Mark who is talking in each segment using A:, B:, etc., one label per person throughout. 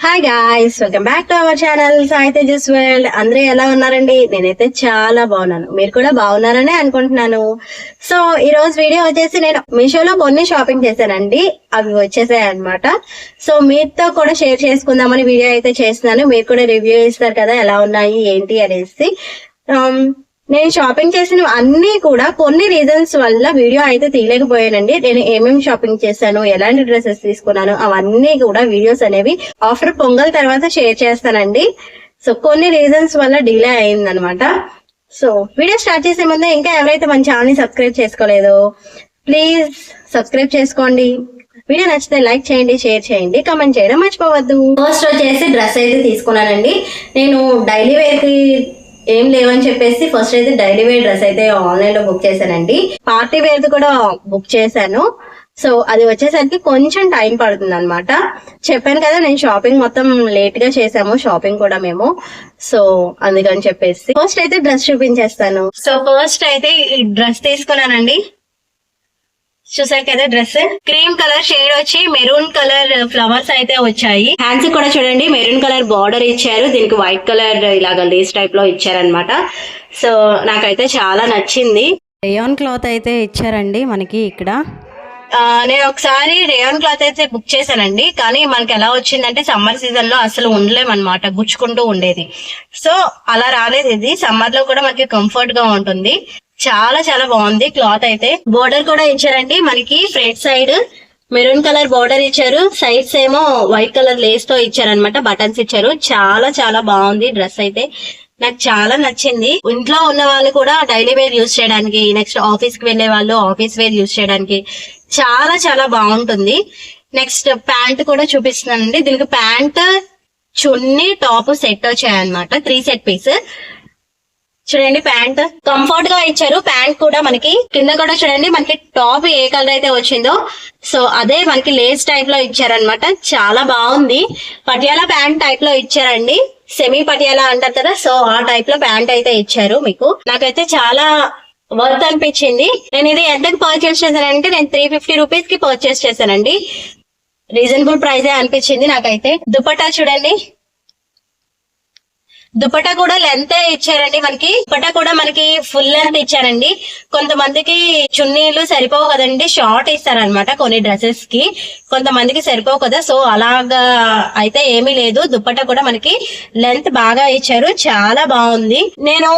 A: Hi guys, welcome back to our channel Sai Tejas world. అందరూ ఎలా ఉన్నారండి? నేనైతే చాలా బాగున్నాను, మీరు కూడా బాగున్నారనే అనుకుంటున్నాను. సో ఈ రోజు వీడియో వచ్చేసి నేను మీషోలో కొన్ని షాపింగ్ చేశానండి, అవి వచ్చేసాయి అనమాట. సో మీతో కూడా షేర్ చేసుకుందామని వీడియో అయితే చేస్తున్నాను. మీరు కూడా రివ్యూ ఇస్తారు కదా ఎలా ఉన్నాయి ఏంటి అనేసి. నేను షాపింగ్ చేసిన అన్ని కూడా కొన్ని రీజన్స్ వల్ల వీడియో అయితే తీయలేకపోయానండి. నేను ఏమేమి షాపింగ్ చేశాను, ఎలాంటి డ్రెస్సెస్ తీసుకున్నాను, అవన్నీ కూడా వీడియోస్ అనేవి ఆఫ్టర్ పొంగల్ తర్వాత షేర్ చేస్తానండి. సో కొన్ని రీజన్స్ వల్ల డిలే అయిందనమాట. సో వీడియో స్టార్ట్ చేసే ముందు ఇంకా ఎవరైతే మన ఛానల్ ని సబ్స్క్రైబ్ చేసుకోలేదో ప్లీజ్ సబ్స్క్రైబ్ చేసుకోండి. వీడియో నచ్చితే లైక్ చేయండి, షేర్ చేయండి, కామెంట్ చేయడం మర్చిపోవద్దు. ఫస్ట్ వచ్చేసి డ్రెస్ అయితే తీసుకున్నానండి. నేను డైలీ వేర్ కి ఏం లేవని చెప్పేసి ఫస్ట్ అయితే డైలీ వేర్ డ్రెస్ అయితే ఆన్లైన్ లో బుక్ చేశానండి. పార్టీ వేర్ కూడా బుక్ చేశాను. సో అది వచ్చేసరికి కొంచెం టైం పడుతుంది అనమాట. చెప్పాను కదా నేను షాపింగ్ మొత్తం లేట్ గా చేసాము, షాపింగ్ కూడా మేము. సో అందుకని చెప్పేసి ఫస్ట్ అయితే డ్రెస్ చూపించేస్తాను. సో ఫస్ట్ అయితే ఈ డ్రెస్ తీసుకున్నానండి. చూసారు కదా డ్రెస్, క్రీమ్ కలర్ షేడ్ వచ్చి మెరూన్ కలర్ ఫ్లవర్స్ అయితే వచ్చాయి. హ్యాండ్స్ కూడా చూడండి మెరూన్ కలర్ బార్డర్ ఇచ్చారు, దీనికి వైట్ కలర్ ఇలాగ లేస్ టైప్ లో ఇచ్చారనమాట. సో నాకైతే చాలా నచ్చింది.
B: రేయాన్ క్లాత్ అయితే ఇచ్చారండి మనకి ఇక్కడ.
A: నేను ఒకసారి రేయాన్ క్లాత్ అయితే బుక్ చేశానండి, కానీ మనకి ఎలా వచ్చిందంటే సమ్మర్ సీజన్ లో అసలు ఉండలేమన్నమాట, గుచ్చుకుంటూ ఉండేది. సో అలా రాలేదు. ఇది సమ్మర్ లో కూడా మనకి కంఫర్ట్ గా ఉంటుంది. చాలా చాలా బాగుంది క్లాత్ అయితే. బోర్డర్ కూడా ఇచ్చారండి మనకి. Front side maroon colour border ఇచ్చారు, సైడ్స్ ఏమో వైట్ కలర్ లేస్ తో ఇచ్చారనమాట, బటన్స్ ఇచ్చారు. చాలా చాలా బాగుంది డ్రెస్ అయితే, నాకు చాలా నచ్చింది. ఇంట్లో ఉన్న వాళ్ళు కూడా డైలీ వేర్ యూజ్ చేయడానికి, నెక్స్ట్ ఆఫీస్ కి వెళ్లే వాళ్ళు ఆఫీస్ వేర్ యూజ్ చేయడానికి చాలా చాలా బాగుంటుంది. నెక్స్ట్ ప్యాంట్ కూడా చూపిస్తున్నానండి. దీనికి ప్యాంట్, చున్నీ, టాప్ సెట్ వచ్చాయన్నమాట, 3 సెట్ పీస్. చూడండి ప్యాంట్ కంఫర్ట్ గా ఇచ్చారు. ప్యాంట్ కూడా మనకి కింద కూడా చూడండి మనకి టాప్ ఏ కలర్ అయితే వచ్చిందో సో అదే మనకి లేస్ టైప్ లో ఇచ్చారనమాట. చాలా బాగుంది. పటియాలా ప్యాంట్ టైప్ లో ఇచ్చారండి, సెమీ పటియాలా అంటారు కదా, సో ఆ టైప్ లో ప్యాంట్ అయితే ఇచ్చారు మీకు. నాకైతే చాలా వర్త్ అనిపించింది. నేను ఇది ఎంతకు పర్చేస్ చేశానంటే నేను 350 రూపీస్ కి పర్చేస్ చేశానండి. రీజనబుల్ ప్రైజే అనిపించింది నాకైతే. దుపట్టా చూడండి, దుపట్టా కూడా లెంత్ ఇచ్చారండి మనకి. దుపట్టా కూడా మనకి ఫుల్ లెంత్ ఇచ్చారండి. కొంతమందికి చున్నీలు సరిపోవు కదండి, షార్ట్ ఇస్తారనమాట కొన్ని డ్రెస్సెస్ కి, కొంతమందికి సరిపోవు కదా. సో అలాగా అయితే ఏమీ లేదు. దుపట్టా కూడా మనకి లెంత్ బాగా ఇచ్చారు, చాలా బాగుంది. నేను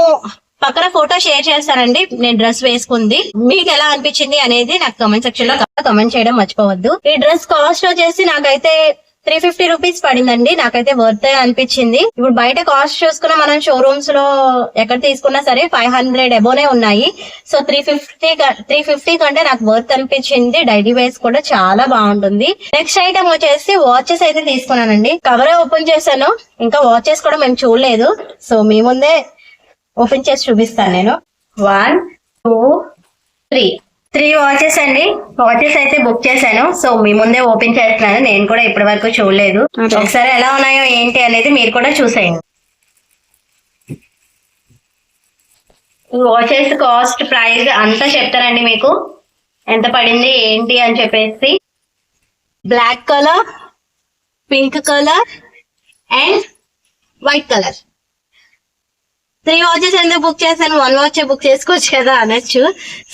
A: పక్కన ఫోటో షేర్ చేస్తానండి నేను డ్రెస్ వేసుకుంది. మీకు ఎలా అనిపించింది అనేది నాకు కామెంట్ సెక్షన్ లో కామెంట్ చేయడం మర్చిపోవద్దు. ఈ డ్రెస్ కాస్ట్ వచ్చేసి నాకైతే 350 రూపీస్ పడిందండి. నాకైతే వర్త్ అనిపించింది. ఇప్పుడు బయట కాస్ట్ చూసుకున్నా మనం షోరూమ్స్ లో ఎక్కడ తీసుకున్నా సరే 500 అబోనే ఉన్నాయి. సో 350 కంటే నాకు వర్త్ అనిపించింది. డైలీ వేస్ కూడా చాలా బాగుంటుంది. నెక్స్ట్ ఐటమ్ వచ్చేసి వాచెస్ అయితే తీసుకున్నానండి. కవర్ ఓపెన్ చేశాను, ఇంకా వాచెస్ కూడా మేము చూడలేదు. సో మీ ముందే ఓపెన్ చేసి చూపిస్తాను నేను. 1 2 3 వాచెస్ అండి. వాచెస్ అయితే బుక్ చేశాను. సో మీ ముందే ఓపెన్ చేస్తున్నాను, నేను కూడా ఇప్పటి వరకు చూడలేదు. ఒకసారి ఎలా ఉన్నాయో ఏంటి అనేది మీరు కూడా చూసేయండి. వాచెస్ కాస్ట్ ప్రైస్ అంతా చెప్తానండి మీకు, ఎంత పడింది ఏంటి అని చెప్పేసి. Black colour, pink colour and white colour. 3 watches ఎందుకు బుక్ చేశాను, 1 వాచ్ బుక్ చేసుకోవచ్చు కదా అనొచ్చు.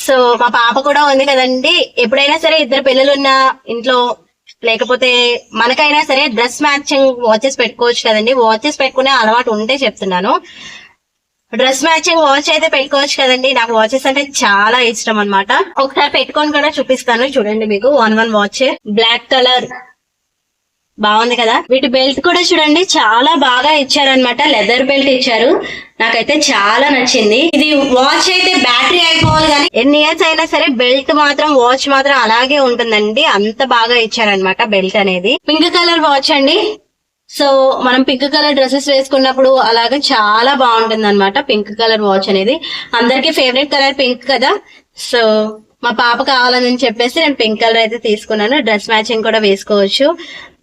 A: సో మా పాప కూడా ఉంది కదండి. ఎప్పుడైనా సరే ఇద్దరు పిల్లలు ఉన్న ఇంట్లో, లేకపోతే మనకైనా సరే డ్రెస్ మ్యాచింగ్ వాచెస్ పెట్టుకోవచ్చు కదండి. వాచెస్ పెట్టుకునే అలవాటు ఉంటే చెప్తున్నాను. డ్రెస్ మ్యాచింగ్ వాచ్ అయితే పెట్టుకోవచ్చు కదండి. నాకు వాచెస్ అంటే చాలా ఇష్టం అనమాట. ఒకసారి పెట్టుకొని కూడా చూపిస్తాను చూడండి మీకు. 1 వాచ్ బ్లాక్ కలర్ బాగుంది కదా. వీటి బెల్ట్ కూడా చూడండి చాలా బాగా ఇచ్చారనమాట, లెదర్ బెల్ట్ ఇచ్చారు. నాకైతే చాలా నచ్చింది. ఇది వాచ్ అయితే బ్యాటరీ అయిపోవాలి కానీ ఎన్ని ఇయర్స్ అయినా సరే బెల్ట్ మాత్రం, వాచ్ మాత్రం అలాగే ఉంటుందండి. అంత బాగా ఇచ్చారనమాట బెల్ట్ అనేది. పింక్ కలర్ వాచ్ అండి. సో మనం పింక్ కలర్ డ్రెస్సెస్ వేసుకున్నప్పుడు అలాగే చాలా బాగుంటుంది అనమాట పింక్ కలర్ వాచ్ అనేది. అందరికి ఫేవరెట్ కలర్ పింక్ కదా. సో మా పాప కావాలని చెప్పేసి నేను పింక్ కలర్ అయితే తీసుకున్నాను. డ్రెస్ మ్యాచింగ్ కూడా వేసుకోవచ్చు.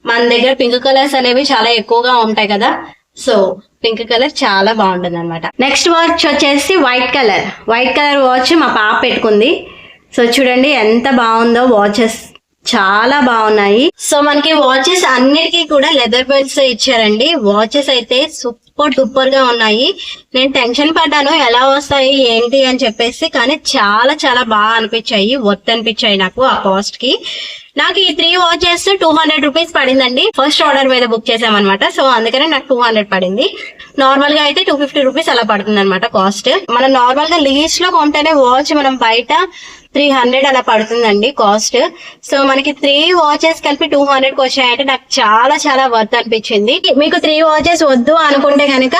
A: మన దగ్గర పింక్ కలర్స్ అనేవి చాలా ఎక్కువగా ఉంటాయి కదా. సో పింక్ కలర్ చాలా బాగుంటుంది అనమాట. నెక్స్ట్ వాచ్ వచ్చేసి వైట్ కలర్ వాచ్ మా పాప పెట్టుకుంది. సో చూడండి ఎంత బాగుందో వాచెస్. చాలా బాగున్నాయి. సో మనకి వాచెస్ అన్నిటికీ కూడా లెదర్ బెల్ట్స్ ఇచ్చారండి. వాచెస్ అయితే సూపర్ గా ఉన్నాయి. నేను టెన్షన్ పడ్డాను ఎలా వస్తాయి ఏంటి అని చెప్పేసి, కానీ చాలా చాలా బాగా అనిపించాయి, వర్త్ అనిపించాయి నాకు ఆ కాస్ట్ కి. నాకు ఈ 3 వాచెస్ 200 రూపీస్ పడిందండి. ఫస్ట్ ఆర్డర్ మీద బుక్ చేసామన్నమాట. సో అందుకనే నాకు 200 పడింది. నార్మల్ గా అయితే 250 రూపీస్ అలా పడుతుంది అనమాట కాస్ట్. మనం నార్మల్ గా లీస్ట్ లో కొంటేనే వాచ్ మనం బయట 300 అలా పడుతుందండి కాస్ట్. సో మనకి 3 వాచెస్ కలిపి 200 వచ్చాయంటే నాకు చాలా చాలా వర్త్ అనిపించింది. మీకు 3 వాచెస్ వద్దు అనుకుంటే కనుక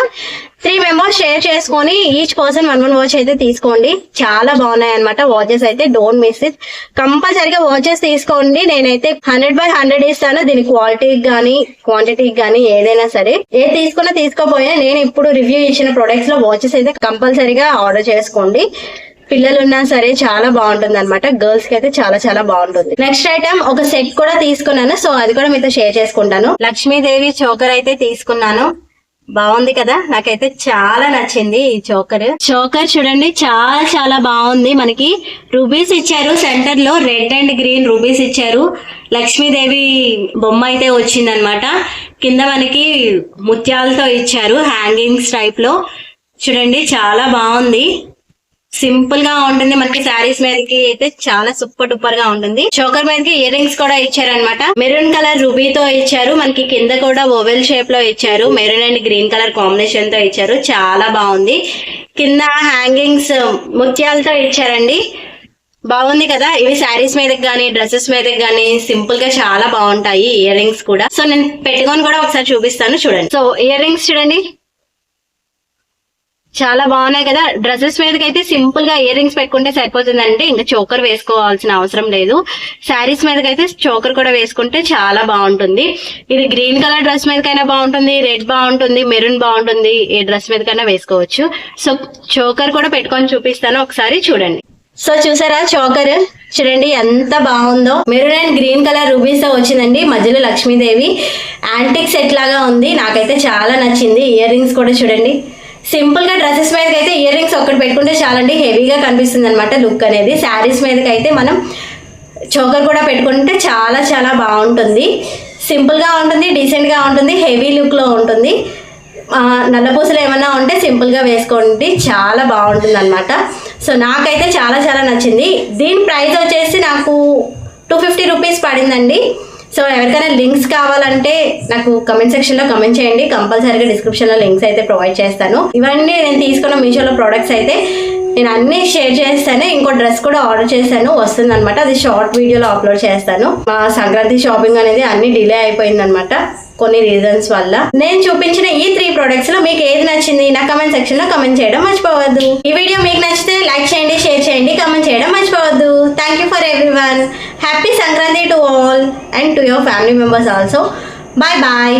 A: 3 మెంబర్స్ షేర్ చేసుకొని ఈచ్ పర్సన్ 1 వాచ్ అయితే తీసుకోండి. చాలా బాగున్నాయి అనమాట వాచెస్ అయితే. Don't miss it. కంపల్సరీగా వాచెస్ తీసుకోండి. నేనైతే 100/100 ఇస్తాను. దీని క్వాలిటీకి గానీ క్వాంటిటీకి గానీ ఏదైనా సరే, ఏ తీసుకున్నా తీసుకోపోయినా నేను ఇప్పుడు రివ్యూ ఇచ్చిన ప్రొడక్ట్స్ లో వాచెస్ అయితే కంపల్సరీగా ఆర్డర్ చేసుకోండి. పిల్లలు ఉన్నా సరే చాలా బాగుంటుంది అనమాట. గర్ల్స్ కి అయితే చాలా చాలా బాగుంటుంది. నెక్స్ట్ ఐటమ్ ఒక సెట్ కూడా తీసుకున్నాను. సో అది కూడా మీతో షేర్ చేసుకుంటాను. లక్ష్మీదేవి చోకర్ అయితే తీసుకున్నాను. బాగుంది కదా, నాకైతే చాలా నచ్చింది ఈ చోకర్. చోకర్ చూడండి చాలా చాలా బాగుంది. మనకి రూబీస్ ఇచ్చారు, సెంటర్ లో రెడ్ అండ్ గ్రీన్ రూబీస్ ఇచ్చారు. లక్ష్మీదేవి బొమ్మ అయితే వచ్చిందనమాట. కింద మనకి ముత్యాలతో ఇచ్చారు హ్యాంగింగ్స్ టైప్ లో. చూడండి చాలా బాగుంది. సింపుల్ గా ఉంటుంది. మనకి శారీస్ మీదకి అయితే చాలా సూపర్ గా ఉంటుంది. చోకర్ మీదకి ఇయర్ రింగ్స్ కూడా ఇచ్చారనమాట. మెరూన్ కలర్ రూబీతో ఇచ్చారు. మనకి కింద కూడా ఓవెల్ షేప్ లో ఇచ్చారు. Maroon and green colour combination తో ఇచ్చారు. చాలా బాగుంది. కింద హ్యాంగింగ్స్ ముత్యాలతో ఇచ్చారండి. బాగుంది కదా. ఇవి శారీస్ మీదకి గానీ డ్రెస్సెస్ మీదకి గానీ సింపుల్ గా చాలా బాగుంటాయి ఇయర్ రింగ్స్ కూడా. సో నేను పెట్టుకొని కూడా ఒకసారి చూపిస్తాను చూడండి. సో ఇయర్ రింగ్స్ చూడండి చాలా బాగున్నాయి కదా. డ్రెస్సెస్ మీదకి అయితే సింపుల్ గా ఇయర్ రింగ్స్ పెట్టుకుంటే సరిపోతుందంటే ఇంకా చోకర్ వేసుకోవాల్సిన అవసరం లేదు. శారీస్ మీదకి అయితే చోకర్ కూడా వేసుకుంటే చాలా బాగుంటుంది. ఇది గ్రీన్ కలర్ డ్రెస్ మీదకైనా బాగుంటుంది, రెడ్ బాగుంటుంది, మెరూన్ బాగుంటుంది. ఏ డ్రెస్ మీదకైనా వేసుకోవచ్చు. సో చోకర్ కూడా పెట్టుకొని చూపిస్తాను, ఒకసారి చూడండి. సో చూసారా చోకర్ చూడండి ఎంత బాగుందో. Maroon and green colour rubies తో వచ్చిందండి. మధ్యలో లక్ష్మీదేవి యాంటిక్ సెట్ లాగా ఉంది. నాకైతే చాలా నచ్చింది. ఇయర్ రింగ్స్ కూడా చూడండి. సింపుల్ గా డ్రెస్సెస్ మీదకి అయితే ఇయర్ రింగ్స్ ఒక్కటి పెట్టుకుంటే చాలండి, హెవీగా కనిపిస్తుంది అనమాట లుక్ అనేది. శారీస్ మీదకి అయితే మనం చోకర్ కూడా పెట్టుకుంటే చాలా చాలా బాగుంటుంది. సింపుల్ గా ఉంటుంది, డీసెంట్ గా ఉంటుంది, హెవీ లుక్ లో ఉంటుంది. నల్లపూసలు ఏమన్నా ఉంటే సింపుల్ గా వేసుకోండి, చాలా బాగుంటుంది అనమాట. సో నాకైతే చాలా చాలా నచ్చింది. దీని ప్రైస్ వచ్చేసి నాకు 250 రూపీస్ పడిందండి. సో ఎవరికైనా లింక్స్ కావాలంటే నాకు కమెంట్ సెక్షన్ లో కమెంట్ చేయండి. కంపల్సరీగా డిస్క్రిప్షన్ లో లింక్స్ అయితే ప్రొవైడ్ చేస్తాను. ఇవన్నీ నేను తీసుకున్న మీషోలో ప్రొడక్ట్స్ అయితే నేను అన్ని షేర్ చేస్తాను. ఇంకో డ్రెస్ కూడా ఆర్డర్ చేశాను, వస్తుంది అనమాట. అది షార్ట్ వీడియోలో అప్లోడ్ చేస్తాను. మా సంక్రాంతి షాపింగ్ అనేది అన్ని డిలే అయిపోయింది అనమాట కొన్ని రీజన్స్ వల్ల. నేను చూపించిన ఈ 3 ప్రొడక్ట్స్ లో మీకు ఏది నచ్చింది నా కమెంట్ సెక్షన్ లో కమెంట్ చేయడం మర్చిపోవద్దు. ఈ వీడియో మీకు నచ్చితే లైక్ చేయండి, షేర్ చేయండి, కమెంట్ చేయడం మర్చిపోవద్దు. Thank you for everyone. Happy Sankranti to all and to your family members also. Bye bye.